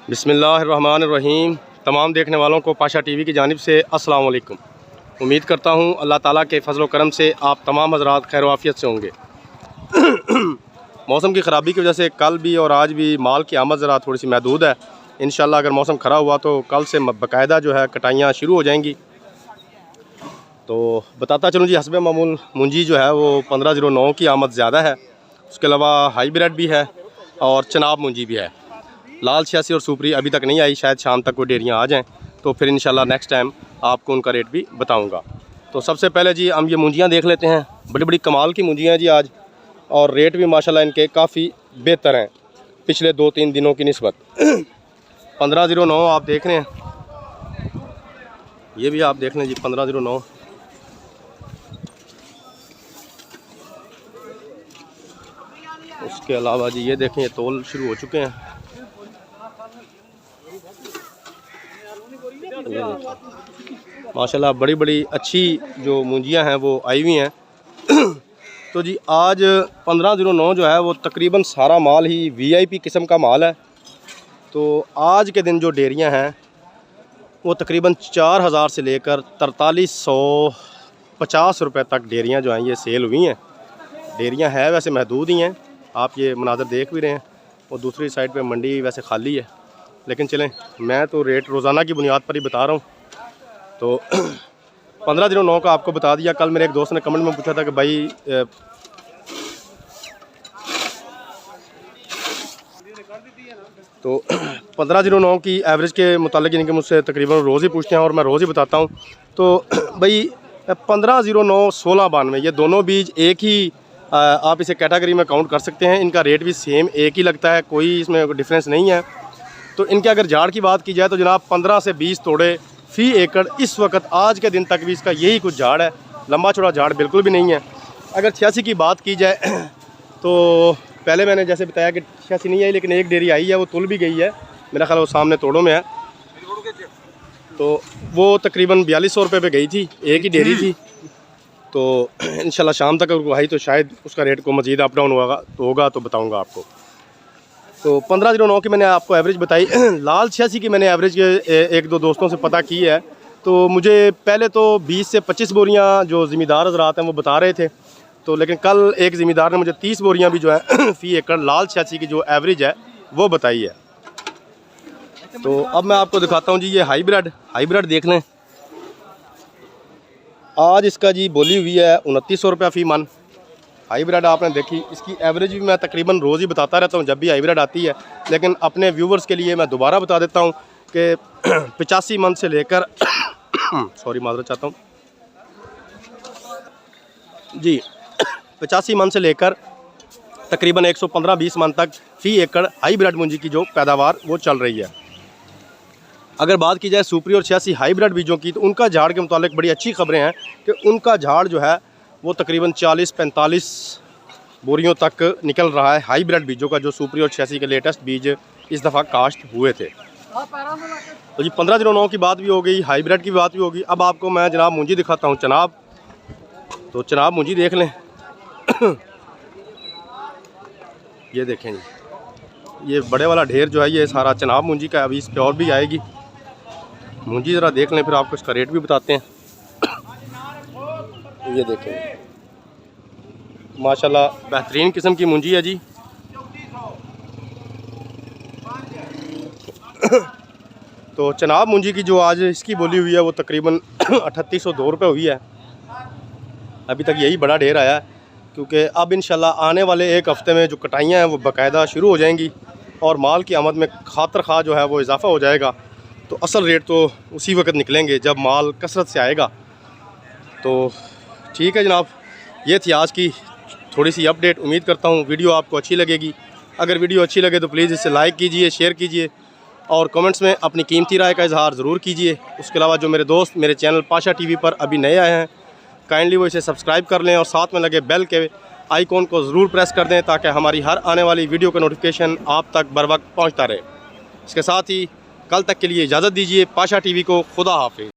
बिस्मिल्लाहिर्रहमानिर्रहीम। तमाम देखने वालों को पाशा टीवी की जानिब से अस्सलाम वालेकुम। उम्मीद करता हूँ अल्लाह ताला के फजल करम से आप तमाम हज़रात खैर वाफ़ियत से होंगे। मौसम की ख़राबी की वजह से कल भी और आज भी माल की आमद ज़रा थोड़ी सी महदूद है। इंशाल्लाह अगर मौसम ख़राब हुआ तो कल से बाकायदा जो है कटाइयाँ शुरू हो जाएंगी। तो बताता चलूँ जी, हस्बे मामूल मुंजी जो है वो 1509 की आमद ज़्यादा है। उसके अलावा हाईब्रिड भी है और चनाब मुंजी भी है। लाल 86 और सुपरी अभी तक नहीं आई, शायद शाम तक वो डेरियाँ आ जाएं तो फिर इंशाल्लाह नेक्स्ट टाइम आपको उनका रेट भी बताऊंगा। तो सबसे पहले जी हम ये मुंजियाँ देख लेते हैं। बड़ी बड़ी कमाल की मुंजियाँ जी आज, और रेट भी माशाल्लाह इनके काफ़ी बेहतर हैं पिछले 2-3 दिनों की निस्बत। 1509 आप देख रहे हैं, ये भी आप देख लें जी 1509। उसके अलावा जी ये देखें, तोल शुरू हो चुके हैं। माशाल्लाह बड़ी बड़ी अच्छी जो मुंजियाँ हैं वो आई हुई हैं। तो जी आज 1509 जो है वो तकरीबन सारा माल ही वीआईपी किस्म का माल है। तो आज के दिन जो डेरियाँ हैं वो तकरीबन 4000 से लेकर 4350 रुपये तक डेरियाँ जो हैं ये सेल हुई हैं। डेरियाँ है वैसे महदूद ही हैं, आप ये मनाज़र देख भी रहे हैं। और दूसरी साइड पे मंडी वैसे खाली है, लेकिन चलें मैं तो रेट रोज़ाना की बुनियाद पर ही बता रहा हूँ। तो 1509 का आपको बता दिया। कल मेरे एक दोस्त ने कमेंट में पूछा था कि भाई तो 1509 की एवरेज के मुतालिक इनके मुझसे तकरीबन रोज़ ही पूछते हैं और मैं रोज़ ही बताता हूँ। तो भाई 1509 1692 ये दोनों बीज एक ही, आप इसे कैटेगरी में काउंट कर सकते हैं। इनका रेट भी सेम एक ही लगता है, कोई इसमें डिफरेंस नहीं है। तो इनके अगर झाड़ की बात की जाए तो जनाब 15 से 20 तोड़े फ़ी एकड़ इस वक्त आज के दिन तक भी इसका यही कुछ झाड़ है। लंबा चौड़ा झाड़ बिल्कुल भी नहीं है। अगर 86 की बात की जाए तो पहले मैंने जैसे बताया कि 86 नहीं आई, लेकिन एक डेरी आई है, वो तुल भी गई है। मेरा ख्याल वो सामने तोड़ों में है। तो वो तकरीबन 4200 रुपये पे गई थी, एक ही डेरी थी। तो इंशाल्लाह शाम तक अगर आई तो शायद उसका रेट को मज़ीद अप डाउन होगा तो बताऊँगा आपको। तो 1509 की मैंने आपको एवरेज बताई। लाल 86 की मैंने एवरेज एक दो दोस्तों से पता की है। तो मुझे पहले तो 20 से 25 बोरियां जो ज़िम्मेदार हज़रात हैं वो बता रहे थे। तो लेकिन कल एक ज़िम्मेदार ने मुझे 30 बोरियां भी जो है फ़ी एकड़ लाल 86 की जो एवरेज है वो बताई है। तो अब मैं आपको दिखाता हूँ जी, ये हाईब्रिड देख लें। आज इसका जी बोली हुई है 2900 रुपये फ़ी मन। हाईब्रिड आपने देखी, इसकी एवरेज भी मैं तकरीबन रोज़ ही बताता रहता हूँ जब भी हाईब्रिड आती है, लेकिन अपने व्यूवर्स के लिए मैं दोबारा बता देता हूँ कि 85 मन से लेकर सॉरी माजरत चाहता हूँ जी, 85 मन से लेकर तकरीबन 115-20 मन तक फ़ी एकड़ हाईब्रिड मुंजी की जो पैदावार वो चल रही है। अगर बात की जाए सुपरी और 86 हाईब्रिड बीजों की तो उनका झाड़ के मुतालिक बड़ी अच्छी खबरें हैं कि उनका झाड़ जो है वो तकरीबन 40-45 बोरियों तक निकल रहा है हाईब्रिड बीजों का, जो सुपरी और 86 के लेटेस्ट बीज इस दफ़ा काश्त हुए थे। तो जी 1509 की बात भी हो गई, हाईब्रिड की बात भी होगी। अब आपको मैं जनाब मुंजी दिखाता हूँ, चनाब। तो चनाब मुंजी देख लें। ये देखें जी, ये बड़े वाला ढेर जो है ये सारा चनाब मुंजी का है। अभी इस पर और भी आएगी मुंजी, ज़रा देख लें फिर आपको इसका रेट भी बताते हैं। ये देखें माशाल्लाह बेहतरीन किस्म की मुंजी है जी। तो चनाब मुंजी की जो आज इसकी बोली हुई है वो तकरीबन 3802 रुपये हुई है। अभी तक यही बड़ा ढेर आया है, क्योंकि अब इंशाल्लाह आने वाले एक हफ़्ते में जो कटाइयाँ हैं वो बाकायदा शुरू हो जाएंगी और माल की आमद में खातर खा जो है वो इजाफ़ा हो जाएगा। तो असल रेट तो उसी वक्त निकलेंगे जब माल कसरत से आएगा। तो ठीक है जनाब, ये थी आज की थोड़ी सी अपडेट। उम्मीद करता हूँ वीडियो आपको अच्छी लगेगी। अगर वीडियो अच्छी लगे तो प्लीज़ इसे लाइक कीजिए, शेयर कीजिए और कमेंट्स में अपनी कीमती राय का इजहार ज़रूर कीजिए। उसके अलावा जो मेरे दोस्त मेरे चैनल पाशा टीवी पर अभी नए आए हैं, काइंडली वो इसे सब्सक्राइब कर लें और साथ में लगे बेल के आइकॉन को ज़रूर प्रेस कर दें ताकि हमारी हर आने वाली वीडियो का नोटिफिकेशन आप तक बर वक्त पहुँचता रहे। इसके साथ ही कल तक के लिए इजाज़त दीजिए। पाशा टीवी को खुदा हाफिज़।